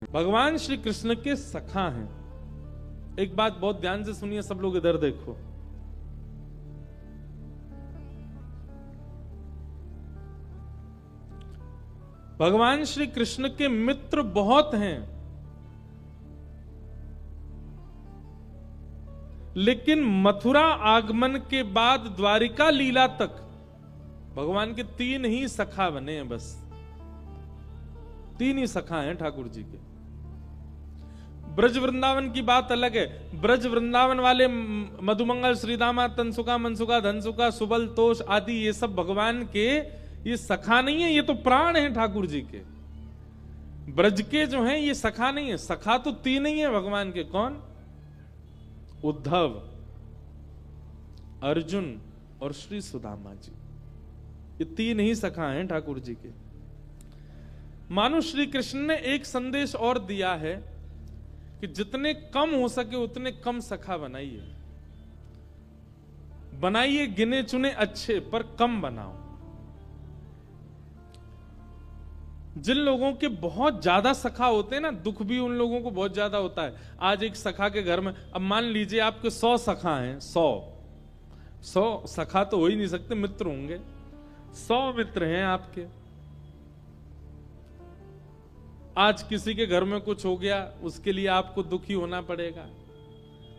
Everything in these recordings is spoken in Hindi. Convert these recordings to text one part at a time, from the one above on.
भगवान श्री कृष्ण के सखा हैं। एक बात बहुत ध्यान से सुनिए, सब लोग इधर देखो। भगवान श्री कृष्ण के मित्र बहुत हैं, लेकिन मथुरा आगमन के बाद द्वारिका लीला तक भगवान के 3 ही सखा बने हैं। बस 3 ही सखा हैं ठाकुर जी के। ब्रज वृंदावन की बात अलग है। ब्रज वृंदावन वाले मधुमंगल, श्रीदामा, तनसुका, मनसुका, धनसुका, सुबल, तोष आदि ये सब भगवान के ये सखा नहीं है, ये तो प्राण हैं ठाकुर जी के। ब्रज के जो हैं ये सखा नहीं है। सखा तो 3 ही है भगवान के। कौन? उद्धव, अर्जुन और श्री सुदामा जी। ये 3 ही सखा हैं ठाकुर जी के। मानो श्री कृष्ण ने एक संदेश और दिया है कि जितने कम हो सके उतने कम सखा बनाइए। बनाइए गिने चुने अच्छे, पर कम बनाओ। जिन लोगों के बहुत ज्यादा सखा होते हैं ना, दुख भी उन लोगों को बहुत ज्यादा होता है। आज एक सखा के घर में, अब मान लीजिए आपके 100 सखा हैं, 100 सखा तो हो ही नहीं सकते, मित्र होंगे। 100 मित्र हैं आपके। आज किसी के घर में कुछ हो गया, उसके लिए आपको दुखी होना पड़ेगा।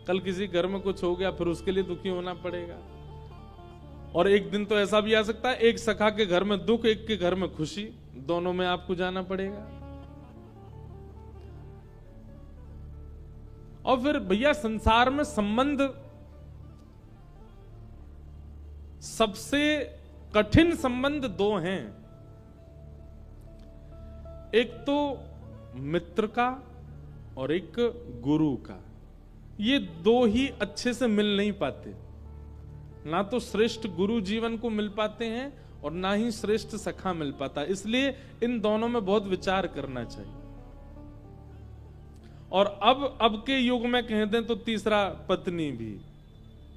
कल किसी घर में कुछ हो गया, फिर उसके लिए दुखी होना पड़ेगा। और एक दिन तो ऐसा भी आ सकता है, एक सखा के घर में दुख, एक के घर में खुशी, दोनों में आपको जाना पड़ेगा। और फिर भैया संसार में संबंध सबसे कठिन संबंध 2 हैं। एक तो मित्र का और एक गुरु का। ये 2 ही अच्छे से मिल नहीं पाते। ना तो श्रेष्ठ गुरु जीवन को मिल पाते हैं और ना ही श्रेष्ठ सखा मिल पाता। इसलिए इन दोनों में बहुत विचार करना चाहिए। और अब के युग में कह दें तो तीसरा पत्नी भी,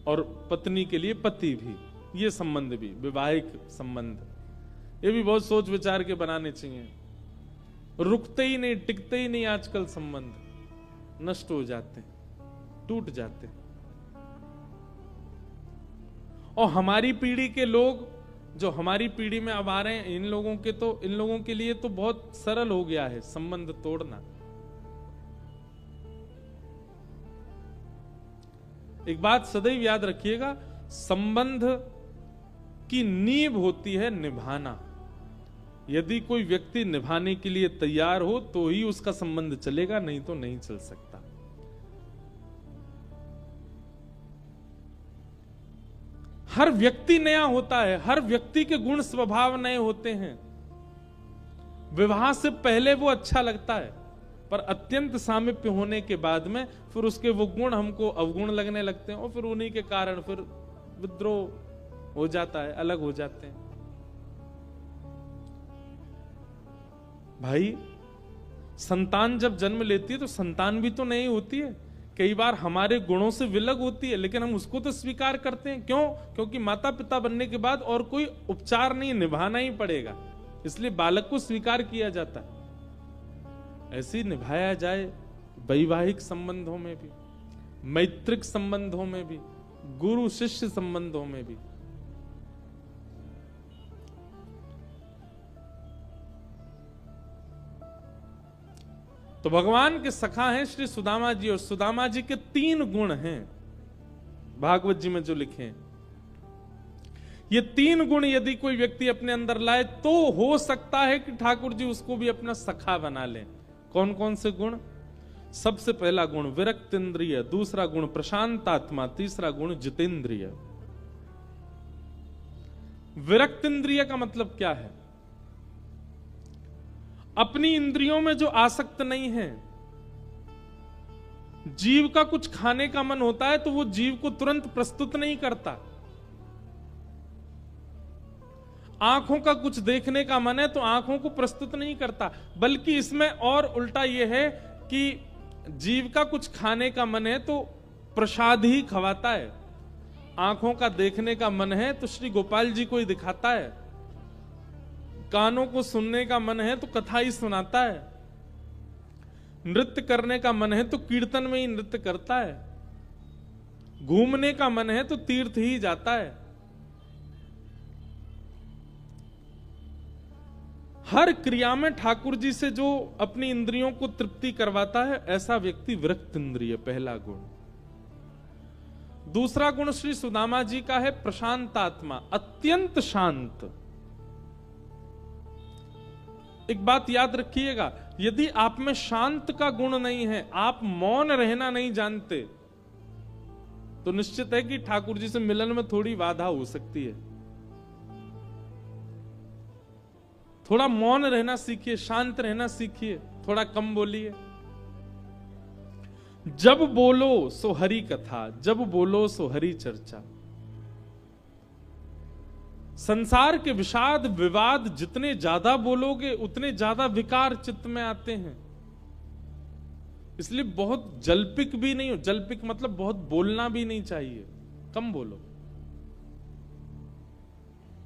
और पत्नी के लिए पति भी, ये संबंध भी, वैवाहिक संबंध, ये भी बहुत सोच विचार के बनाने चाहिए। रुकते ही नहीं, टिकते ही नहीं आजकल संबंध, नष्ट हो जाते हैं, टूट जाते हैं। और हमारी पीढ़ी के लोग जो हमारी पीढ़ी में अब आ रहे हैं, इन लोगों के लिए तो बहुत सरल हो गया है संबंध तोड़ना। एक बात सदैव याद रखिएगा, संबंध की नींव होती है निभाना। यदि कोई व्यक्ति निभाने के लिए तैयार हो तो ही उसका संबंध चलेगा, नहीं तो नहीं चल सकता। हर व्यक्ति नया होता है, हर व्यक्ति के गुण स्वभाव नए होते हैं। विवाह से पहले वो अच्छा लगता है, पर अत्यंत सामीप्य होने के बाद में फिर उसके वो गुण हमको अवगुण लगने लगते हैं, और फिर उन्हीं के कारण फिर विद्रोह हो जाता है, अलग हो जाते हैं। भाई संतान जब जन्म लेती है तो संतान भी तो नहीं होती है, कई बार हमारे गुणों से विलग होती है, लेकिन हम उसको तो स्वीकार करते हैं। क्यों? क्योंकि माता पिता बनने के बाद और कोई उपचार नहीं, निभाना ही पड़ेगा, इसलिए बालक को स्वीकार किया जाता है। ऐसे ही निभाया जाए वैवाहिक संबंधों में भी, मैत्रिक संबंधों में भी, गुरु शिष्य संबंधों में भी। तो भगवान के सखा हैं श्री सुदामा जी, और सुदामा जी के 3 गुण हैं भागवत जी में जो लिखे हैं। ये 3 गुण यदि कोई व्यक्ति अपने अंदर लाए तो हो सकता है कि ठाकुर जी उसको भी अपना सखा बना लें। कौन कौन से गुण? सबसे पहला गुण विरक्त इंद्रिय, दूसरा गुण प्रशांत आत्मा, तीसरा गुण जितेंद्रिय। विरक्त इंद्रिय का मतलब क्या है? अपनी इंद्रियों में जो आसक्त नहीं है। जीव का कुछ खाने का मन होता है तो वो जीव को तुरंत प्रस्तुत नहीं करता। आंखों का कुछ देखने का मन है तो आंखों को प्रस्तुत नहीं करता, बल्कि इसमें और उल्टा यह है कि जीव का कुछ खाने का मन है तो प्रसाद ही खवाता है। आंखों का देखने का मन है तो श्री गोपाल जी को ही दिखाता है। कानों को सुनने का मन है तो कथा ही सुनाता है। नृत्य करने का मन है तो कीर्तन में ही नृत्य करता है, घूमने का मन है तो तीर्थ ही जाता है। हर क्रिया में ठाकुर जी से जो अपनी इंद्रियों को तृप्ति करवाता है, ऐसा व्यक्ति विरक्त इंद्रिय, पहला गुण। दूसरा गुण श्री सुदामा जी का है प्रशांत आत्मा, अत्यंत शांत। एक बात याद रखिएगा, यदि आप में शांत का गुण नहीं है, आप मौन रहना नहीं जानते, तो निश्चित है कि ठाकुर जी से मिलन में थोड़ी बाधा हो सकती है। थोड़ा मौन रहना सीखिए, शांत रहना सीखिए, थोड़ा कम बोलिए। जब बोलो सो हरि कथा, जब बोलो सो हरि चर्चा। संसार के विषाद विवाद जितने ज्यादा बोलोगे उतने ज्यादा विकार चित्त में आते हैं। इसलिए बहुत जल्पिक भी नहीं हो, जल्पिक मतलब बहुत बोलना भी नहीं चाहिए, कम बोलो।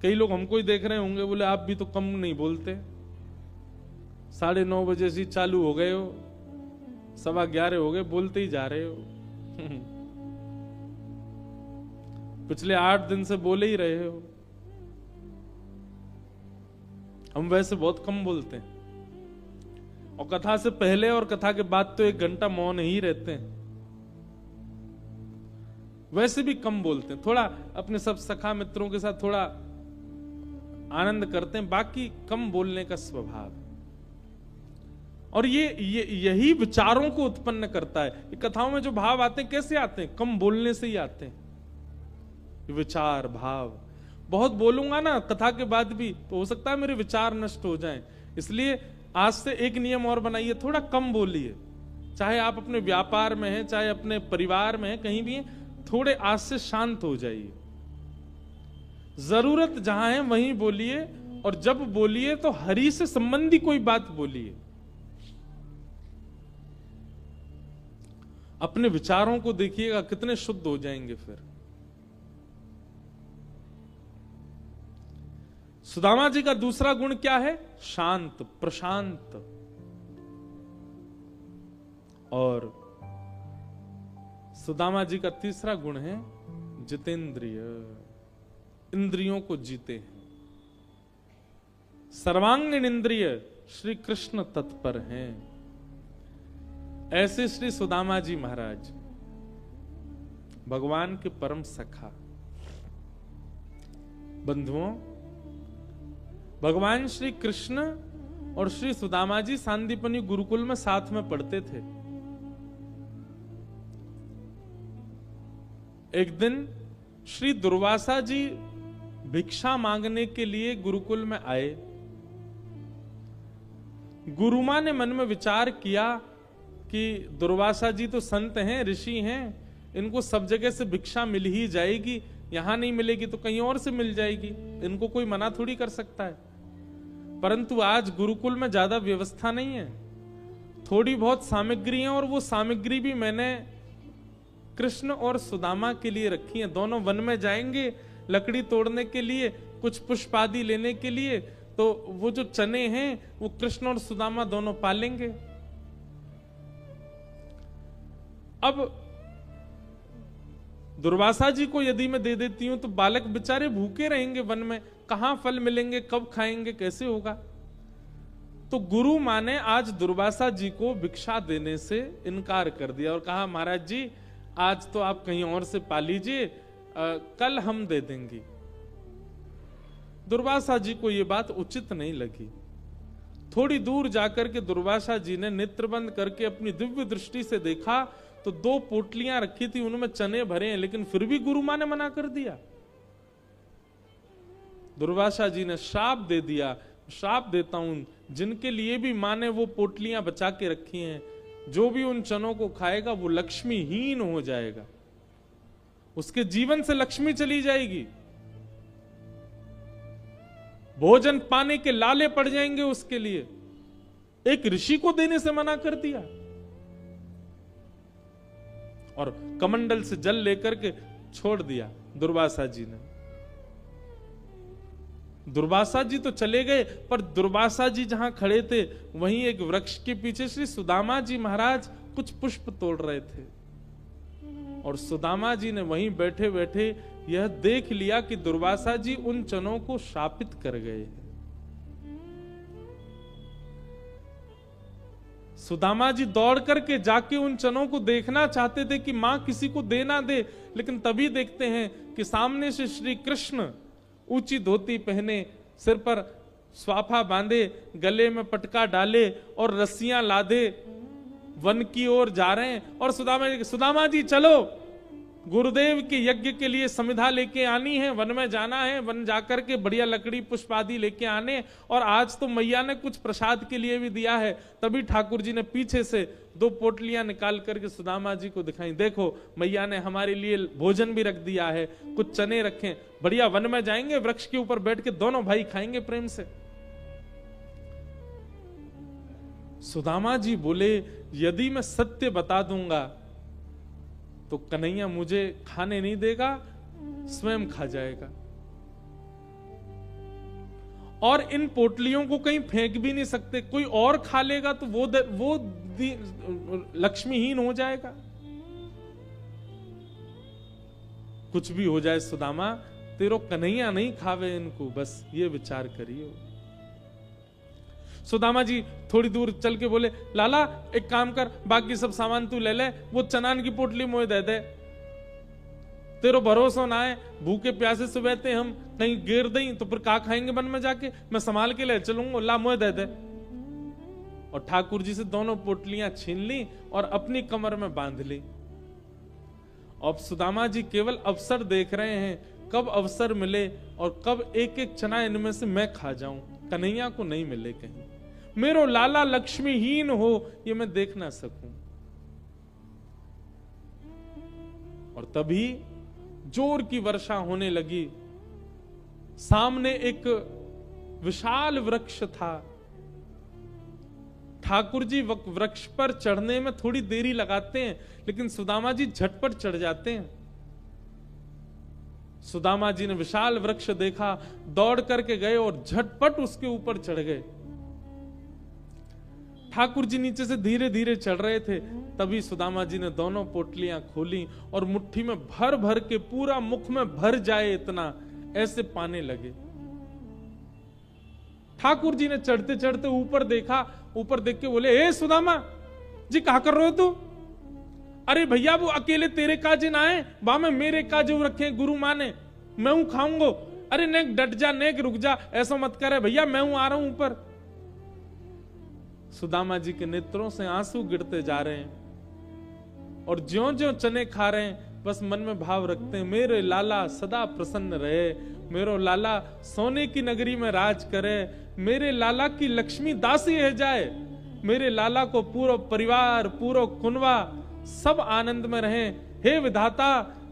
कई लोग हमको ही देख रहे होंगे, बोले आप भी तो कम नहीं बोलते, 9:30 बजे से चालू हो गए हो, 11:15 हो गए, बोलते ही जा रहे हो। पिछले 8 दिन से बोले ही रहे हो। हम वैसे बहुत कम बोलते हैं, और कथा से पहले और कथा के बाद तो 1 घंटा मौन ही रहते हैं। वैसे भी कम बोलते हैं, थोड़ा अपने सब सखा मित्रों के साथ थोड़ा आनंद करते हैं, बाकी कम बोलने का स्वभाव है। और यही विचारों को उत्पन्न करता है। ये कथाओं में जो भाव आते हैं कैसे आते हैं? कम बोलने से ही आते हैं। विचार भाव बहुत बोलूंगा ना कथा के बाद भी, तो हो सकता है मेरे विचार नष्ट हो जाएं। इसलिए आज से एक नियम और बनाइए, थोड़ा कम बोलिए। चाहे आप अपने व्यापार में हैं, चाहे अपने परिवार में हैं, कहीं भी हैं, थोड़े आज से शांत हो जाइए। जरूरत जहां है वहीं बोलिए, और जब बोलिए तो हरि से संबंधी कोई बात बोलिए। अपने विचारों को देखिएगा कितने शुद्ध हो जाएंगे फिर। सुदामा जी का दूसरा गुण क्या है? शांत, प्रशांत। और सुदामा जी का तीसरा गुण है जितेंद्रिय, इंद्रियों को जीते हैं। सर्वांगीण इंद्रिय श्री कृष्ण तत्पर हैं। ऐसे श्री सुदामा जी महाराज भगवान के परम सखा। बंधुओं, भगवान श्री कृष्ण और श्री सुदामा जी सांदीपनी गुरुकुल में साथ में पढ़ते थे। एक दिन श्री दुर्वासा जी भिक्षा मांगने के लिए गुरुकुल में आए। गुरुमा ने मन में विचार किया कि दुर्वासा जी तो संत हैं, ऋषि हैं, इनको सब जगह से भिक्षा मिल ही जाएगी, यहां नहीं मिलेगी तो कहीं और से मिल जाएगी, इनको कोई मना थोड़ी कर सकता है। परंतु आज गुरुकुल में ज्यादा व्यवस्था नहीं है, थोड़ी बहुत सामग्री है, और वो सामग्री भी मैंने कृष्ण और सुदामा के लिए रखी है। दोनों वन में जाएंगे लकड़ी तोड़ने के लिए, कुछ पुष्प आदि लेने के लिए, तो वो जो चने हैं वो कृष्ण और सुदामा दोनों पालेंगे। अब दुर्वासा जी को यदि मैं दे देती हूं तो बालक बेचारे भूखे रहेंगे वन में, कहां फल मिलेंगे, कब खाएंगे, कैसे होगा? तो गुरु मां ने आज दुर्वासा जी को भिक्षा देने से इनकार कर दिया और कहा, महाराज जी आज तो आप कहीं और से पा लीजिए, कल हम दे देंगे। दुर्वासा जी को यह बात उचित नहीं लगी। थोड़ी दूर जाकर के दुर्वासा जी ने नेत्र बंद करके अपनी दिव्य दृष्टि से देखा तो 2 पोटलियां रखी थी, उनमें चने भरे हैं, लेकिन फिर भी गुरु मां ने मना कर दिया। दुर्वासा जी ने श्राप दे दिया, श्राप देता हूं, जिनके लिए भी मां ने वो पोटलियां बचा के रखी हैं, जो भी उन चनों को खाएगा वो लक्ष्मीहीन हो जाएगा, उसके जीवन से लक्ष्मी चली जाएगी, भोजन पाने के लाले पड़ जाएंगे उसके लिए। एक ऋषि को देने से मना कर दिया और कमंडल से जल लेकर के छोड़ दिया दुर्वासा जी ने। दुर्वासा जी तो चले गए, पर दुर्वासा जी जहां खड़े थे वहीं एक वृक्ष के पीछे श्री सुदामा जी महाराज कुछ पुष्प तोड़ रहे थे, और सुदामा जी ने वहीं बैठे बैठे यह देख लिया कि दुर्वासा जी उन चनों को शापित कर गए हैं। सुदामा जी दौड़ करके जाके उन चनों को देखना चाहते थे कि मां किसी को दे ना दे, लेकिन तभी देखते हैं कि सामने से श्री कृष्ण ऊंची धोती पहने, सिर पर स्वाफा बांधे, गले में पटका डाले और रस्सियां लादे वन की ओर जा रहे हैं। और सुदामा जी चलो, गुरुदेव के यज्ञ के लिए समिधा लेके आनी है, वन में जाना है, वन जाकर के बढ़िया लकड़ी पुष्प आदि लेके आने, और आज तो मैया ने कुछ प्रसाद के लिए भी दिया है। तभी ठाकुर जी ने पीछे से 2 पोटलियां निकाल करके सुदामा जी को दिखाई, देखो मैया ने हमारे लिए भोजन भी रख दिया है, कुछ चने रखे, बढ़िया वन में जाएंगे, वृक्ष के ऊपर बैठ के दोनों भाई खाएंगे प्रेम से। सुदामा जी बोले, यदि मैं सत्य बता दूंगा तो कन्हैया मुझे खाने नहीं देगा, स्वयं खा जाएगा, और इन पोटलियों को कहीं फेंक भी नहीं सकते, कोई और खा लेगा तो वो लक्ष्मीहीन हो जाएगा। कुछ भी हो जाए सुदामा, तेरो कन्हैया नहीं खावे इनको, बस ये विचार करियो। सुदामा जी थोड़ी दूर चल के बोले, लाला एक काम कर, बाकी सब सामान तू ले ले, वो चनान की पोटली मोए दे दे, तेरो भरोसा ना है, भूखे प्यासे से बैठे हम, कहीं गिर दई तो फिर का खाएंगे वन में जाके, मैं संभाल के ले चलूंगा, ला मोए दे दे। और ठाकुर जी से दोनों पोटलियां छीन ली और अपनी कमर में बांध ली। अब सुदामा जी केवल अवसर देख रहे हैं, कब अवसर मिले और कब एक एक चना इनमें से मैं खा जाऊं, कन्हैया को नहीं मिले कहीं, मेरो लाला लक्ष्मीहीन हो ये मैं देख ना सकूं। और तभी जोर की वर्षा होने लगी। सामने एक विशाल वृक्ष था। ठाकुर जी वृक्ष पर चढ़ने में थोड़ी देरी लगाते हैं, लेकिन सुदामा जी झटपट चढ़ जाते हैं। सुदामा जी ने विशाल वृक्ष देखा, दौड़ करके गए और झटपट उसके ऊपर चढ़ गए। ठाकुर जी नीचे से धीरे धीरे चढ़ रहे थे, तभी सुदामा जी ने दोनों पोटलियां खोली और मुट्ठी में भर भर के, पूरा मुख में भर जाए इतना, ऐसे पाने लगे। ठाकुर जी ने चढ़ते चढ़ते ऊपर देखा, ऊपर देख के बोले, ए सुदामा जी क्या कर रहे हो तू? अरे भैया वो अकेले तेरे काजे ना आए, बा में मेरे काजे रखे गुरु माँ ने, मैं हूं खाऊंगो। अरे नेक डट जा, नेक रुक जा, ऐसा मत करे भैया, मैं हूं आ रहा हूं ऊपर। सुदामा जी के नेत्रों से आंसू गिरते जा रहे हैं और ज्यों ज्यों चने खा रहे हैं बस मन में भाव रखते हैं, मेरे लाला सदा प्रसन्न रहे, मेरो लाला सोने की नगरी में राज करे, मेरे लाला की लक्ष्मी दासी रह जाए, मेरे लाला को पूरा परिवार, पूरा कुनवा सब आनंद में रहे। हे विधाता,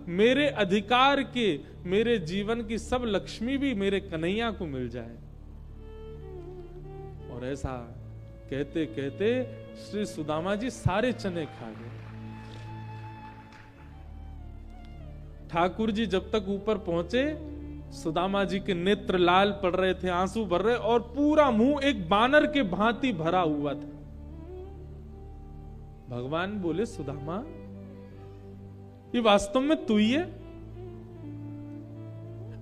मेरे अधिकार के, मेरे जीवन की सब लक्ष्मी भी मेरे कन्हैया को मिल जाए। और ऐसा कहते कहते श्री सुदामा जी सारे चने खा गए। ठाकुर जी जब तक ऊपर पहुंचे, सुदामा जी के नेत्र लाल पड़ रहे थे, आंसू भर रहे, और पूरा मुंह एक बानर के भांति भरा हुआ था। भगवान बोले, सुदामा ये वास्तव में तू ही है?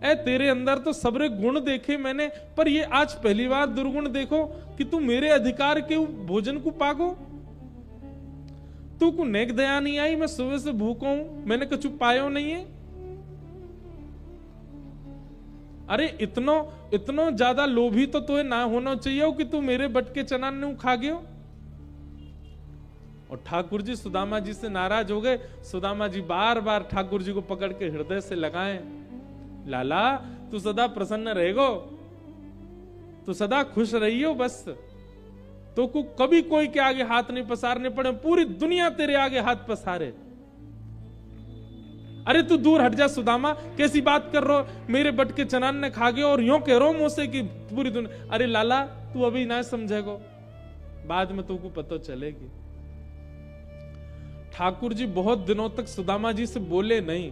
ए तेरे अंदर तो सबरे गुण देखे मैंने, पर ये आज पहली बार दुर्गुण देखो कि तू मेरे अधिकार के भोजन को पागो। तू को नेक दया नहीं आई, मैं सुबह से भूखा हूं, मैंने कुछ पायो नहीं है। अरे इतनो ज्यादा लोभी तो तुझे ना होना चाहिए कि तू मेरे बट के चना ने खा गयो। और ठाकुर जी सुदामा जी से नाराज हो गए। सुदामा जी बार बार ठाकुर जी को पकड़ के हृदय से लगाएं, लाला तू सदा प्रसन्न रहेगो, तू सदा खुश रहियो, बस तो को कभी कोई के आगे हाथ नहीं पसारने पड़े, पूरी दुनिया तेरे आगे हाथ पसारे। अरे तू दूर हट जा सुदामा, कैसी बात कर रहे हो, मेरे बट के चनान ने खा गए और यूं कह रहा हूं मुझसे कि पूरी दुनिया। अरे लाला तू अभी ना समझेगो, बाद में तुमको पता चलेगी। ठाकुर जी बहुत दिनों तक सुदामा जी से बोले नहीं।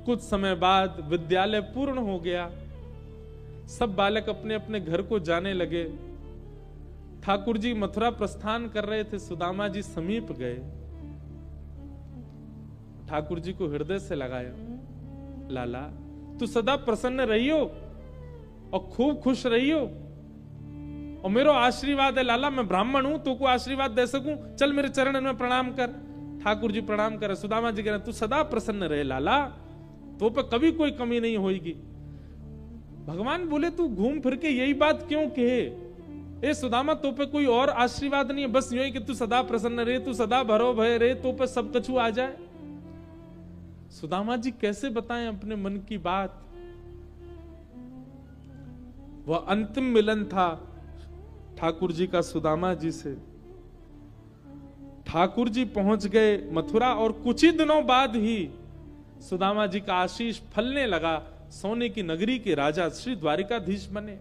कुछ समय बाद विद्यालय पूर्ण हो गया, सब बालक अपने अपने घर को जाने लगे। ठाकुर जी मथुरा प्रस्थान कर रहे थे, सुदामा जी समीप गए, ठाकुर जी को हृदय से लगाया, लाला तू सदा प्रसन्न रहियो और खूब खुश रहियो, और मेरा आशीर्वाद है लाला, मैं ब्राह्मण हूं, तू को आशीर्वाद दे सकूं, चल मेरे चरण में प्रणाम कर। ठाकुर जी प्रणाम करे, सुदामा जी कह रहे तू सदा प्रसन्न रहे लाला, तो पे कभी कोई कमी नहीं होगी। भगवान बोले तू घूम फिर के यही बात क्यों कहे, ए सुदामा तो पे कोई और आशीर्वाद नहीं है, बस यूं ही कि तू सदा प्रसन्न रहे, तू सदा भरो भय रहे, तो पे सब कछु आ जाए। सुदामा जी कैसे बताएं अपने मन की बात। वह अंतिम मिलन था ठाकुर जी का सुदामा जी से। ठाकुर जी पहुंच गए मथुरा और कुछ ही दिनों बाद ही सुदामा जी का आशीष फलने लगा, सोने की नगरी के राजा श्री द्वारिकाधीश बने।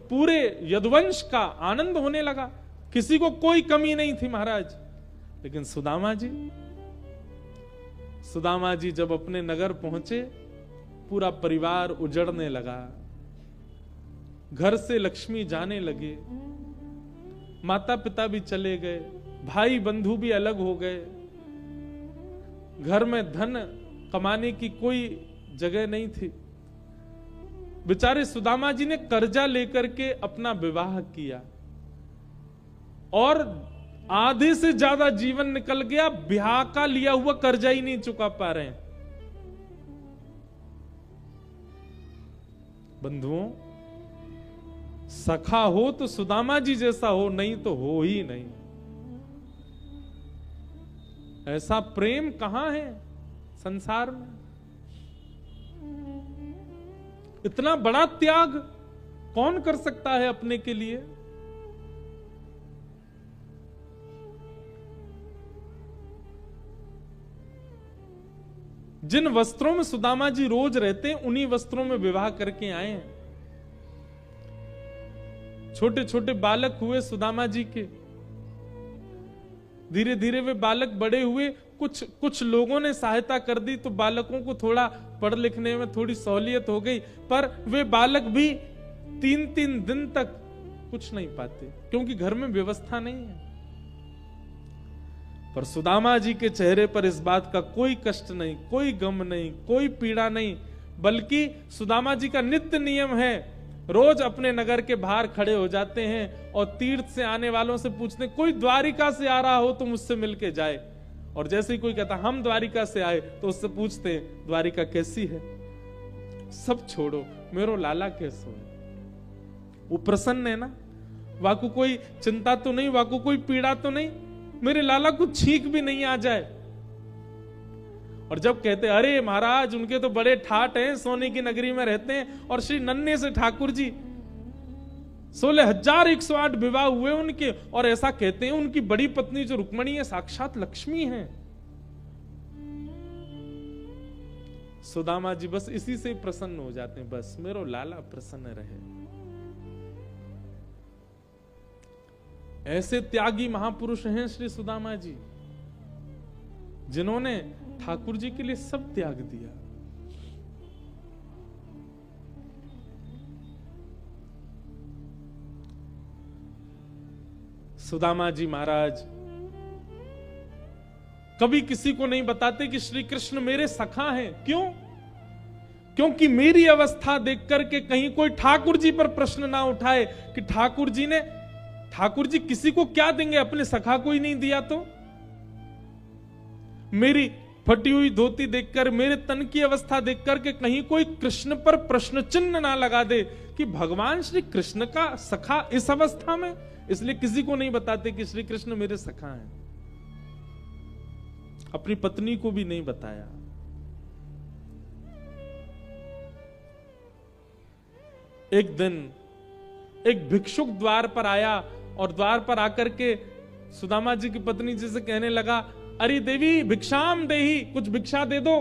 पूरे यदुवंश का आनंद होने लगा, किसी को कोई कमी नहीं थी महाराज। लेकिन सुदामा जी जब अपने नगर पहुंचे, पूरा परिवार उजड़ने लगा, घर से लक्ष्मी जाने लगे, माता पिता भी चले गए, भाई बंधु भी अलग हो गए, घर में धन कमाने की कोई जगह नहीं थी। बेचारे सुदामा जी ने कर्जा लेकर के अपना विवाह किया और आधे से ज्यादा जीवन निकल गया, ब्याह का लिया हुआ कर्जा ही नहीं चुका पा रहे हैं। बंधुओं, सखा हो तो सुदामा जी जैसा हो, नहीं तो हो ही नहीं। ऐसा प्रेम कहां है संसार में, इतना बड़ा त्याग कौन कर सकता है अपने के लिए। जिन वस्त्रों में सुदामा जी रोज रहते हैं, उन्हीं वस्त्रों में विवाह करके आए हैं। छोटे छोटे बालक हुए सुदामा जी के, धीरे धीरे वे बालक बड़े हुए, कुछ लोगों ने सहायता कर दी तो बालकों को थोड़ा पढ़ लिखने में थोड़ी सहूलियत हो गई, पर वे बालक भी 3-3 दिन तक कुछ नहीं पाते, क्योंकि घर में व्यवस्था नहीं है। पर सुदामा जी के चेहरे पर इस बात का कोई कष्ट नहीं, कोई गम नहीं, कोई पीड़ा नहीं, बल्कि सुदामा जी का नित्य नियम है, रोज अपने नगर के बाहर खड़े हो जाते हैं और तीर्थ से आने वालों से पूछते हैं, कोई द्वारिका से आ रहा हो तो मुझसे मिलके जाए। और जैसे ही कोई कहता हम द्वारिका से आए, तो उससे पूछते हैं द्वारिका कैसी है। सब छोड़ो, मेरो लाला कैसो है, वो प्रसन्न है ना, वाकू कोई चिंता तो नहीं, वाकू कोई पीड़ा तो नहीं, मेरे लाला को छींक भी नहीं आ जाए। और जब कहते अरे महाराज उनके तो बड़े ठाट हैं, सोने की नगरी में रहते हैं, और श्री नन्हे से ठाकुर जी 16,108 विवाह हुए उनके, और ऐसा कहते हैं उनकी बड़ी पत्नी जो रुक्मणी है साक्षात लक्ष्मी है। सुदामा जी बस इसी से प्रसन्न हो जाते हैं, बस मेरो लाला प्रसन्न रहे। ऐसे त्यागी महापुरुष हैं श्री सुदामा जी, जिन्होंने ठाकुर जी के लिए सब त्याग दिया। सुदामा जी महाराज कभी किसी को नहीं बताते कि श्री कृष्ण मेरे सखा हैं। क्यों? क्योंकि मेरी अवस्था देख करके कहीं कोई ठाकुर जी पर प्रश्न ना उठाए कि ठाकुर जी किसी को क्या देंगे, अपने सखा को ही नहीं दिया तो। मेरी फटी हुई धोती देखकर, मेरे तन की अवस्था देखकर के कहीं कोई कृष्ण पर प्रश्न चिन्ह ना लगा दे कि भगवान श्री कृष्ण का सखा इस अवस्था में। इसलिए किसी को नहीं बताते कि श्री कृष्ण मेरे सखा हैं। अपनी पत्नी को भी नहीं बताया। एक दिन एक भिक्षुक द्वार पर आया और द्वार पर आकर के सुदामा जी की पत्नी जी से कहने लगा, अरे देवी भिक्षाम देही, कुछ भिक्षा दे दो।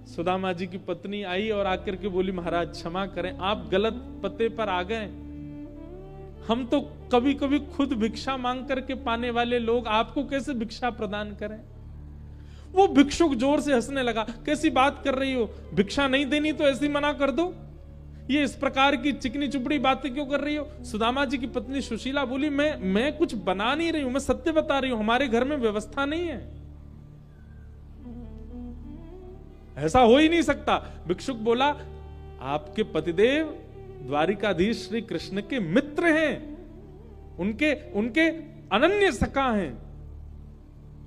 सुदामा जी की पत्नी आई और आकर के बोली, महाराज क्षमा करें, आप गलत पते पर आ गए। हम तो कभी कभी खुद भिक्षा मांग करके पाने वाले लोग आपको कैसे भिक्षा प्रदान करें। वो भिक्षुक जोर से हंसने लगा, कैसी बात कर रही हो, भिक्षा नहीं देनी तो ऐसी मना कर दो, ये इस प्रकार की चिकनी चुपड़ी बातें क्यों कर रही हो। सुदामा जी की पत्नी सुशीला बोली, मैं कुछ बना नहीं रही हूं, मैं सत्य बता रही हूं, हमारे घर में व्यवस्था नहीं है, ऐसा हो ही नहीं सकता। भिक्षुक बोला, आपके पतिदेव द्वारिकाधीश श्री कृष्ण के मित्र हैं, उनके अनन्य सखा हैं,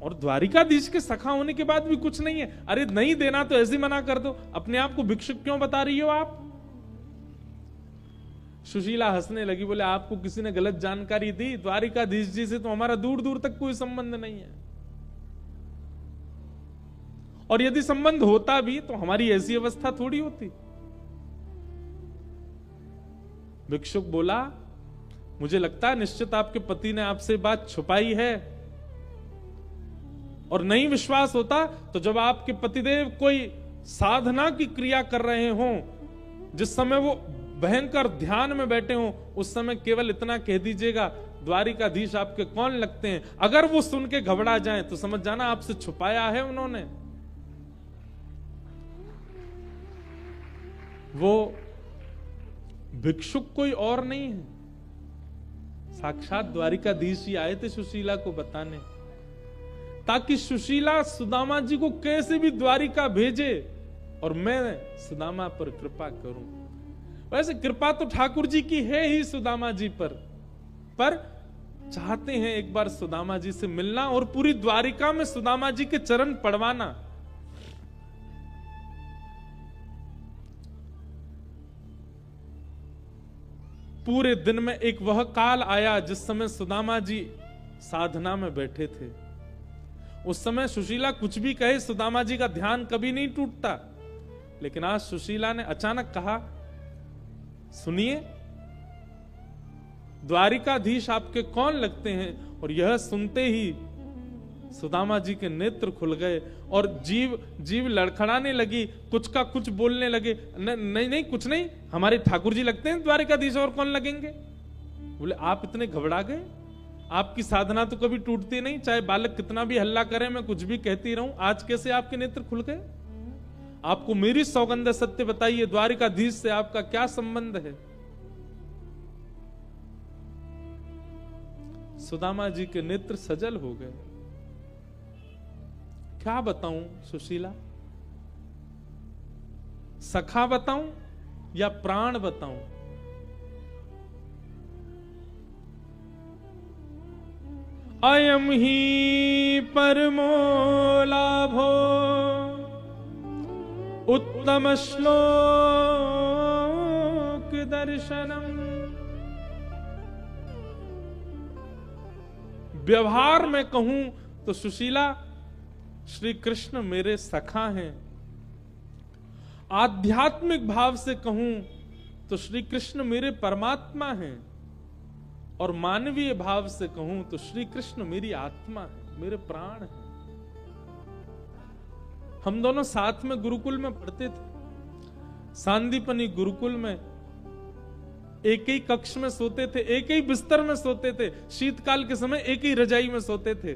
और द्वारिकाधीश के सखा होने के बाद भी कुछ नहीं है। अरे नहीं देना तो ऐसे मना कर दो, अपने आप को भिक्षुक क्यों बता रही हो आप। सुशीला हंसने लगी, बोले आपको किसी ने गलत जानकारी दी, द्वारिकाधीश जी से तो हमारा दूर दूर तक कोई संबंध नहीं है, और यदि संबंध होता भी तो हमारी ऐसी अवस्था थोड़ी होती। भिक्षुक बोला, मुझे लगता है निश्चित आपके पति ने आपसे बात छुपाई है, और नहीं विश्वास होता तो जब आपके पतिदेव कोई साधना की क्रिया कर रहे हों, जिस समय वो भयंकर ध्यान में बैठे हों, उस समय केवल इतना कह दीजिएगा, द्वारिकाधीश आपके कौन लगते हैं। अगर वो सुन के घबरा जाएं तो समझ जाना आपसे छुपाया है उन्होंने। वो भिक्षुक कोई और नहीं है, साक्षात द्वारिकाधीश ही आए थे सुशीला को बताने, ताकि सुशीला सुदामा जी को कैसे भी द्वारिका भेजे और मैं सुदामा पर कृपा करूं। वैसे कृपा तो ठाकुर जी की है ही सुदामा जी पर चाहते हैं एक बार सुदामा जी से मिलना और पूरी द्वारिका में सुदामा जी के चरण पड़वाना। पूरे दिन में एक वह काल आया जिस समय सुदामा जी साधना में बैठे थे। उस समय सुशीला कुछ भी कहे, सुदामा जी का ध्यान कभी नहीं टूटता, लेकिन आज सुशीला ने अचानक कहा, सुनिए, द्वारिकाधीश आपके कौन लगते हैं। और यह सुनते ही सुदामा जी के नेत्र खुल गए और जीव लड़खड़ाने लगी, कुछ का कुछ बोलने लगे, नहीं कुछ नहीं, हमारे ठाकुर जी लगते हैं द्वारिकाधीश, और कौन लगेंगे। बोले आप इतने घबरा गए, आपकी साधना तो कभी टूटती नहीं, चाहे बालक कितना भी हल्ला करे, मैं कुछ भी कहती रहूं, आज कैसे आपके नेत्र खुल गए। आपको मेरी सौगंध सत्य बताइए, द्वारिकाधीश से आपका क्या संबंध है। सुदामा जी के नेत्र सजल हो गए। क्या बताऊं सुशीला, सखा बताऊं या प्राण बताऊं। अयम ही परमो लाभो उत्तम श्लोक दर्शनम। व्यवहार में कहूं तो सुशीला श्री कृष्ण मेरे सखा हैं, आध्यात्मिक भाव से कहूं तो श्री कृष्ण मेरे परमात्मा हैं, और मानवीय भाव से कहूं तो श्री कृष्ण मेरी आत्मा है, मेरे प्राण है। हम दोनों साथ में गुरुकुल में पढ़ते थे, सांदीपनी गुरुकुल में एक ही कक्ष में सोते थे, एक ही बिस्तर में सोते थे, शीतकाल के समय एक ही रजाई में सोते थे।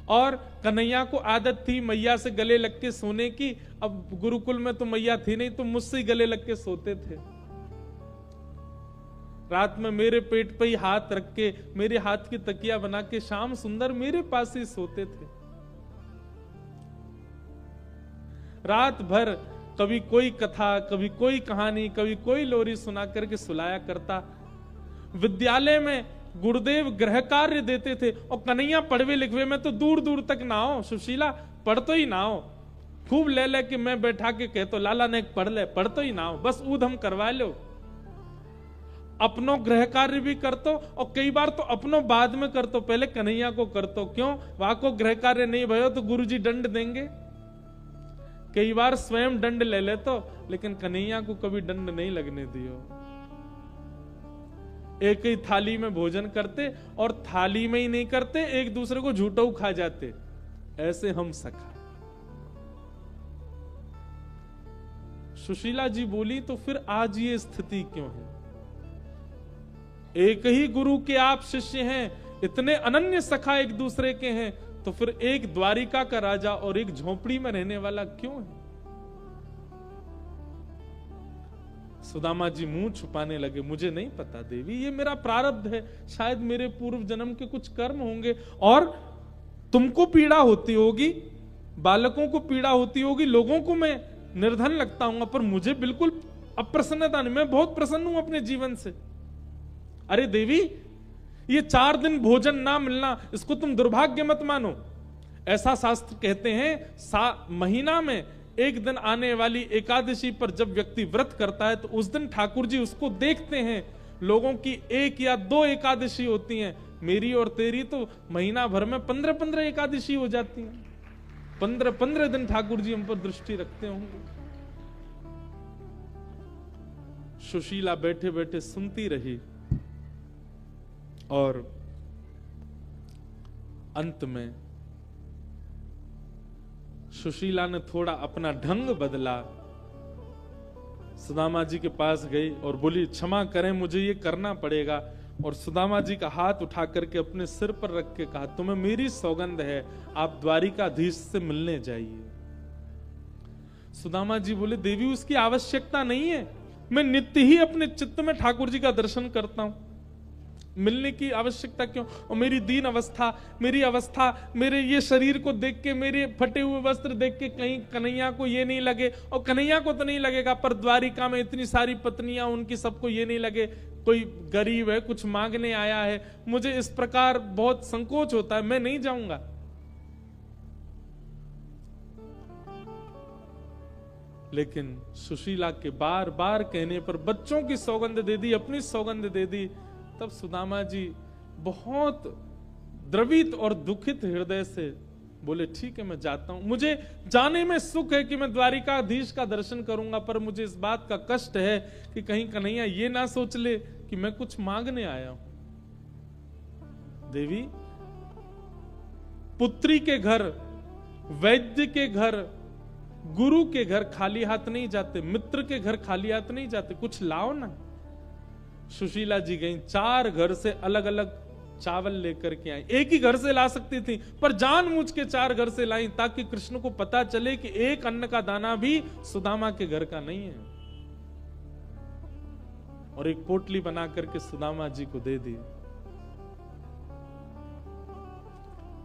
और कन्हैया को आदत थी मैया से गले लग के सोने की। अब गुरुकुल में तो मैया थी नहीं, तो मुझसे ही गले लग के सोते थे। रात में मेरे पेट पे ही हाथ रख के, मेरे हाथ की तकिया बना के शाम सुंदर मेरे पास ही सोते थे। रात भर कभी कोई कथा, कभी कोई कहानी, कभी कोई लोरी सुना करके सुलाया करता। विद्यालय में गुरुदेव गृह कार्य देते थे, और कन्हैया पढ़वे लिखवे में तो दूर दूर तक ना हो, सुशीला पढ़ तो ही ना हो, खूब ले के मैं बैठा के कहतो लाला ने पढ़ ले, पढ़ तो ही ना हो, बस ऊध हम करवा लो। अपनों गृह कार्य भी करतो, और कई बार तो अपनों बाद में करतो, पहले कन्हैया को करतो। क्यों, वहां को गृह कार्य नहीं भयो तो गुरुजी दंड देंगे। कई बार स्वयं दंड ले लेतो, लेकिन कन्हैया को कभी दंड नहीं लगने दियो। एक ही थाली में भोजन करते, और थाली में ही नहीं करते, एक दूसरे को झूठो खा जाते। ऐसे हम सखा। सुशीला जी बोली, तो फिर आज ये स्थिति क्यों है। एक ही गुरु के आप शिष्य हैं, इतने अनन्य सखा एक दूसरे के हैं, तो फिर एक द्वारिका का राजा और एक झोपड़ी में रहने वाला क्यों है? सुदामा जी मुंह छुपाने लगे, मुझे नहीं पता देवी, ये मेरा प्रारब्ध है, शायद मेरे पूर्व जन्म के कुछ कर्म होंगे। और तुमको पीड़ा होती होगी, बालकों को पीड़ा होती होगी, लोगों को मैं निर्धन लगता हूं, पर मुझे बिल्कुल अप्रसन्नता नहीं, मैं बहुत प्रसन्न हूं अपने जीवन से। अरे देवी, ये 4 दिन भोजन ना मिलना, इसको तुम दुर्भाग्य मत मानो। ऐसा शास्त्र कहते हैं महीना में एक दिन आने वाली एकादशी पर जब व्यक्ति व्रत करता है तो उस दिन ठाकुर जी उसको देखते हैं। लोगों की 1 या 2 एकादशी होती हैं, मेरी और तेरी तो महीना भर में 15-15 एकादशी हो जाती हैं। 15-15 दिन ठाकुर जी हम पर दृष्टि रखते होंगे। सुशीला बैठे बैठे सुनती रही और अंत में सुशीला ने थोड़ा अपना ढंग बदला, सुदामा जी के पास गई और बोली, क्षमा करें, मुझे ये करना पड़ेगा। और सुदामा जी का हाथ उठा करके अपने सिर पर रख के कहा, तुम्हें मेरी सौगंध है, आप द्वारिकाधीश से मिलने जाइए। सुदामा जी बोले, देवी उसकी आवश्यकता नहीं है, मैं नित्य ही अपने चित्त में ठाकुर जी का दर्शन करता हूं, मिलने की आवश्यकता क्यों? और मेरी दीन अवस्था, मेरी अवस्था, मेरे ये शरीर को देख के, मेरे फटे हुए वस्त्र देख के कहीं कन्हैया को ये नहीं लगे, और कन्हैया को तो नहीं लगेगा, पर द्वारिका में इतनी सारी पत्नियां, उनकी सबको ये नहीं लगे कोई गरीब है, कुछ मांगने आया है, मुझे इस प्रकार बहुत संकोच होता है, मैं नहीं जाऊंगा। लेकिन सुशीला के बार बार कहने पर बच्चों की सौगंध दे दी, अपनी सौगंध दे दी। तब सुदामा जी बहुत द्रवित और दुखित हृदय से बोले, ठीक है मैं जाता हूं, मुझे जाने में सुख है कि मैं द्वारिकाधीश का दर्शन करूंगा, पर मुझे इस बात का कष्ट है कि कहीं कन्हैया ये ना सोच ले कि मैं कुछ मांगने आया हूं। देवी, पुत्री के घर, वैद्य के घर, गुरु के घर खाली हाथ नहीं जाते, मित्र के घर खाली हाथ नहीं जाते, कुछ लाओ ना। सुशीला जी गई, 4 घर से अलग अलग चावल लेकर के आई। एक ही घर से ला सकती थी, पर जानबूझ के 4 घर से लाई, ताकि कृष्ण को पता चले कि एक अन्न का दाना भी सुदामा के घर का नहीं है। और एक पोटली बना करके सुदामा जी को दे दी।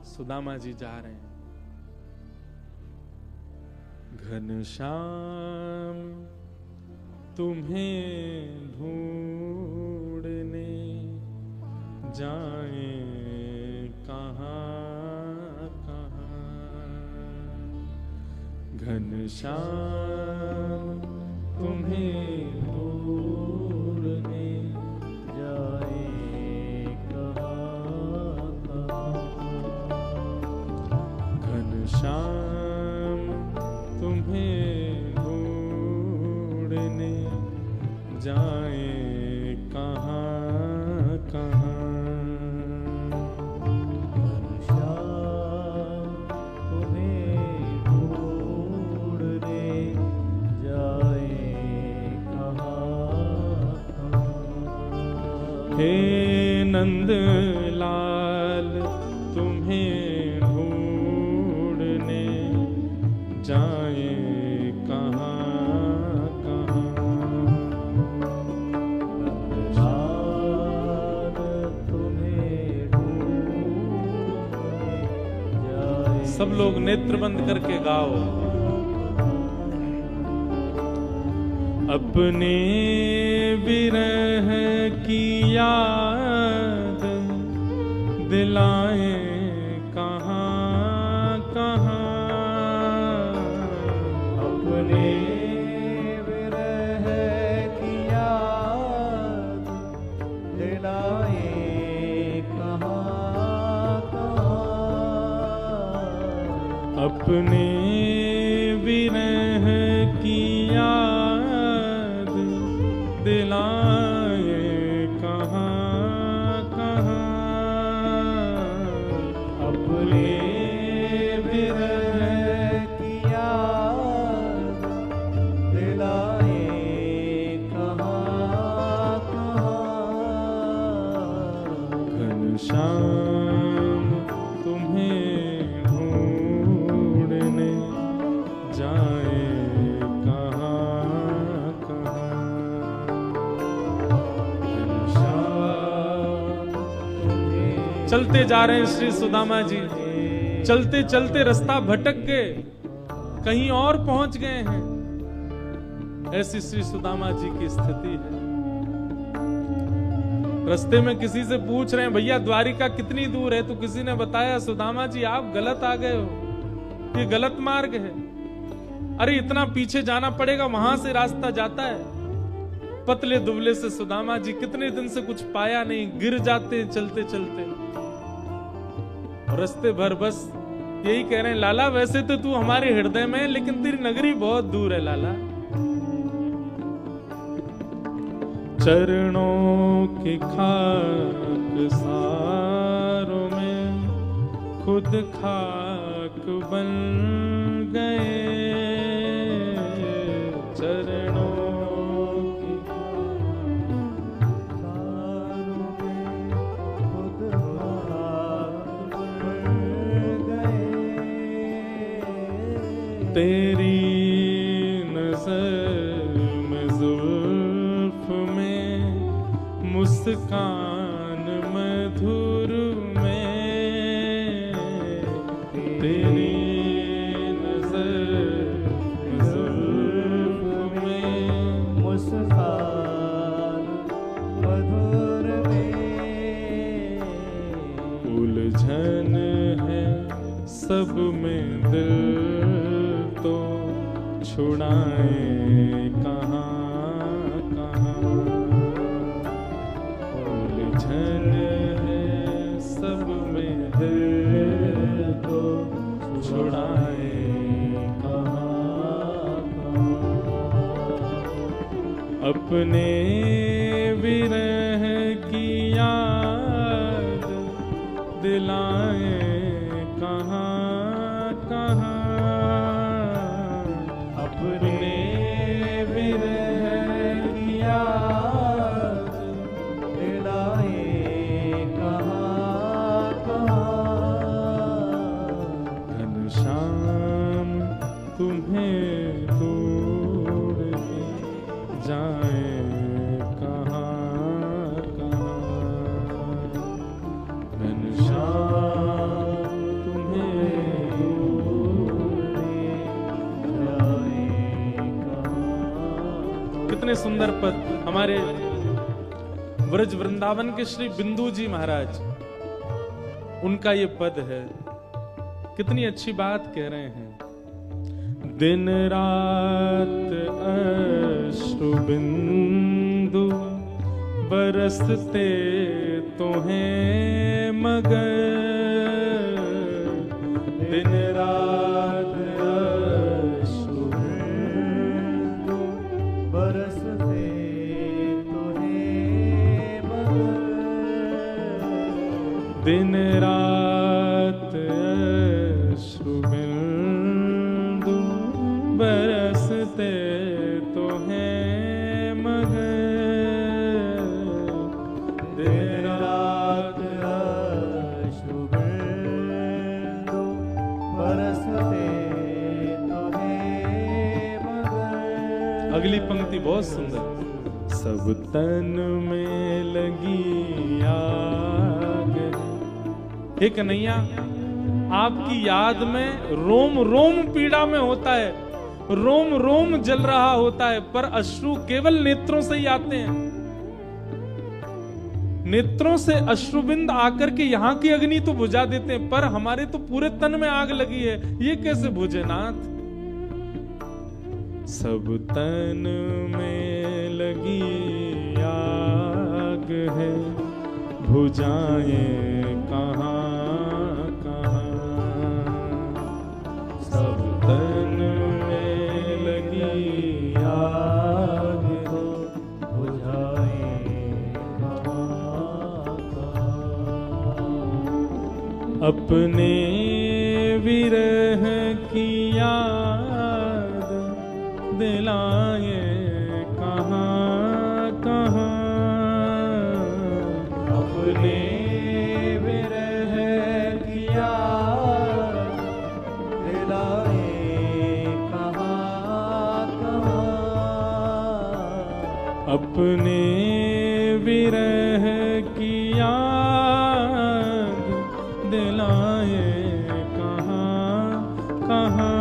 सुदामा जी जा रहे हैं। घनश्याम तुम्हें ढूंढने जाए कहाँ कहाँ, घनश्याम तुम्हें ढूंढने जाए कहाँ कहाँ, घनश्याम तुम्हें ढूंढने जाए कहाँ कहाँ, घनश्याम तुम्हें ढूंढने जाए कहाँ कहाँ, हे नंद लाल तुम्हें ढूंढने जाए सब लोग नेत्र बंद करके गाओ। अपने विरह की याद दिलाए कहाँ कहाँ, अपने विरह की याद दिलाए अपने विरह की याद दिलाए कहाँ कहाँ, अपने विरह की याद दिलाए कहाँ कहाँ, घनश्याम तुम्हें चलते जा रहे हैं श्री सुदामा जी, चलते चलते रास्ता भटक गए, कहीं और पहुंच गए हैं। ऐसी श्री सुदामा जी की स्थिति है। रास्ते में किसी से पूछ रहे हैं भैया द्वारिका कितनी दूर है, तो किसी ने बताया सुदामा जी आप गलत आ गए हो, ये गलत मार्ग है। अरे इतना पीछे जाना पड़ेगा, वहां से रास्ता जाता है। पतले दुबले से सुदामा जी कितने दिन से कुछ पाया नहीं, गिर जाते चलते चलते। रास्ते भर बस यही कह रहे हैं, लाला वैसे तो तू हमारे हृदय में है, लेकिन तेरी नगरी बहुत दूर है लाला। चरणों की खाक सारों में खुद खाक बन गए, चरणों की सारों में खुद खाक बन गए। तेरी नजर में जुल्फ में मुस्कान मधुर में, तेरी नजर जुल्फ में मुस्कान मधुर में। उलझन है सब में दिल तो छुड़ाए कहाँ कहाँ, उलझन है सब में दिल तो छुड़ाए कहाँ कहाँ। अपने विरह की याद दिलाए कहाँ कहाँ, अपने विरह की याद दिलाए कहाँ कहाँ। घनश्याम तुम्हें दूर जाए कहाँ कहाँ, घनश्याम कितने सुंदर पद हमारे ब्रज वृंदावन के श्री बिंदु जी महाराज, उनका ये पद है। कितनी अच्छी बात कह रहे हैं। दिन रात अश्रु बिंदु बरसते तो हैं मगर, दिन रात अश्रु बिंदु बरसते तो हैं मगर, दिन रात अश्रु बिंदु बरसते तो हैं मगर, दिन रात अश्रु बिंदु बरसते तो हैं मगर। अगली पंक्ति बहुत सुंदर। सब तन में लगी आग, हे कन्हैया आपकी याद में रोम रोम पीड़ा में होता है, रोम रोम जल रहा होता है, पर अश्रु केवल नेत्रों से ही आते हैं। नेत्रों से अश्रुबिंद आकर के यहाँ की अग्नि तो बुझा देते हैं, पर हमारे तो पूरे तन में आग लगी है, ये कैसे बुझे नाथ। सब तन में लगी आग है, बुझाए कहाँ कहाँ। सब तन में लगी आग है, बुझाए कहाँ कहाँ। अपने विरह की याद दिलाए कहाँ कहाँ, अपने विरह की याद दिलाए कहाँ कहाँ, अपने विरह की याद मिलाए कहाँ कहाँ,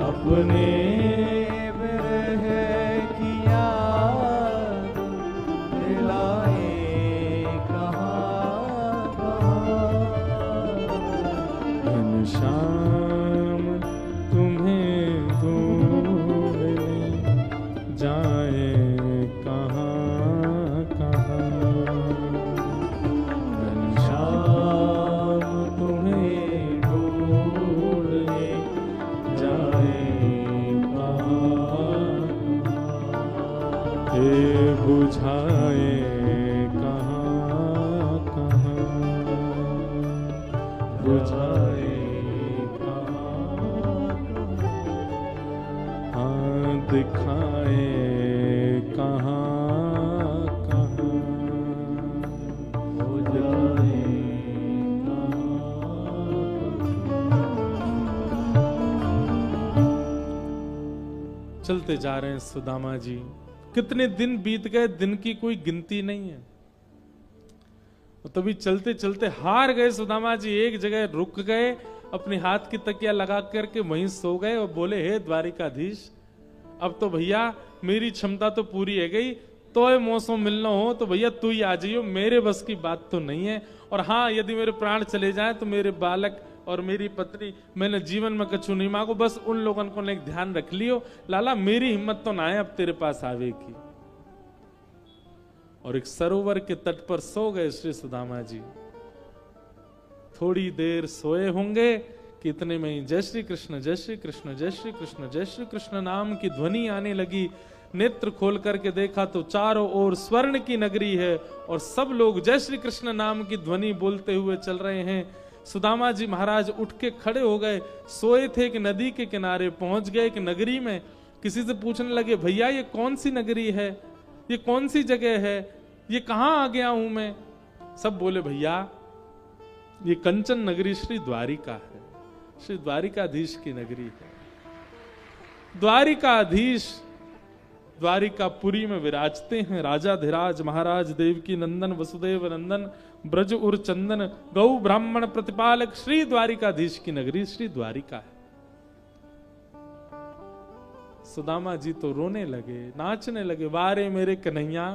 अपने विरह की याद दिलाए कहाँ कहाँ। घनश्याम तुम्हें ढूंढने जाए कहाँ कहाँ, घनश्याम तुम्हें ढूंढने जाए कहाँ कहाँ। हे बुझाए कहाँ कहाँ, बुझाए हाँ दिखाए कहाँ कहाँ, बुझाए चलते जा रहे हैं सुदामा जी। कितने दिन बीत गए, दिन की कोई गिनती नहीं है। तभी चलते चलते हार गए सुदामा जी, एक जगह रुक गए, अपने हाथ की तकिया लगा करके वहीं सो गए और बोले, हे द्वारिकाधीश, अब तो भैया मेरी क्षमता तो पूरी है गई, तो मौसम मिलना हो तो भैया तू ही आ जाइयो, मेरे बस की बात तो नहीं है। और हाँ, यदि मेरे प्राण चले जाएं तो मेरे बालक और मेरी पत्नी, मैंने जीवन में कछु नहीं मांगो, बस उन लोगों को ने ध्यान रख लियो लाला, मेरी हिम्मत तो ना है अब तेरे पास आवे की। और एक सरोवर के तट पर सो गए श्री सुदामा जी। थोड़ी देर सोए होंगे कि इतने में ही जय श्री कृष्ण जय श्री कृष्ण जय श्री कृष्ण जय श्री कृष्ण नाम की ध्वनि आने लगी। नेत्र खोल करके देखा तो चारों ओर स्वर्ण की नगरी है और सब लोग जय श्री कृष्ण नाम की ध्वनि बोलते हुए चल रहे हैं। सुदामा जी महाराज उठ के खड़े हो गए, सोए थे कि नदी के किनारे पहुंच गए कि नगरी में। किसी से पूछने लगे, भैया ये कौन सी नगरी है, ये कौन सी जगह है, ये कहां आ गया हूं मैं। सब बोले, भैया ये कंचन नगरी श्री द्वारिका है, श्री द्वारिकाधीश की नगरी है। द्वारिकाधीश द्वारिकापुरी में विराजते हैं, राजाधिराज महाराज देवकी नंदन वसुदेव नंदन ब्रज उर चंदन गौ ब्राह्मण प्रतिपालक श्री द्वारिकाधीश की नगरी श्री द्वारिका है। सुदामा जी तो रोने लगे, नाचने लगे, वारे मेरे कन्हैया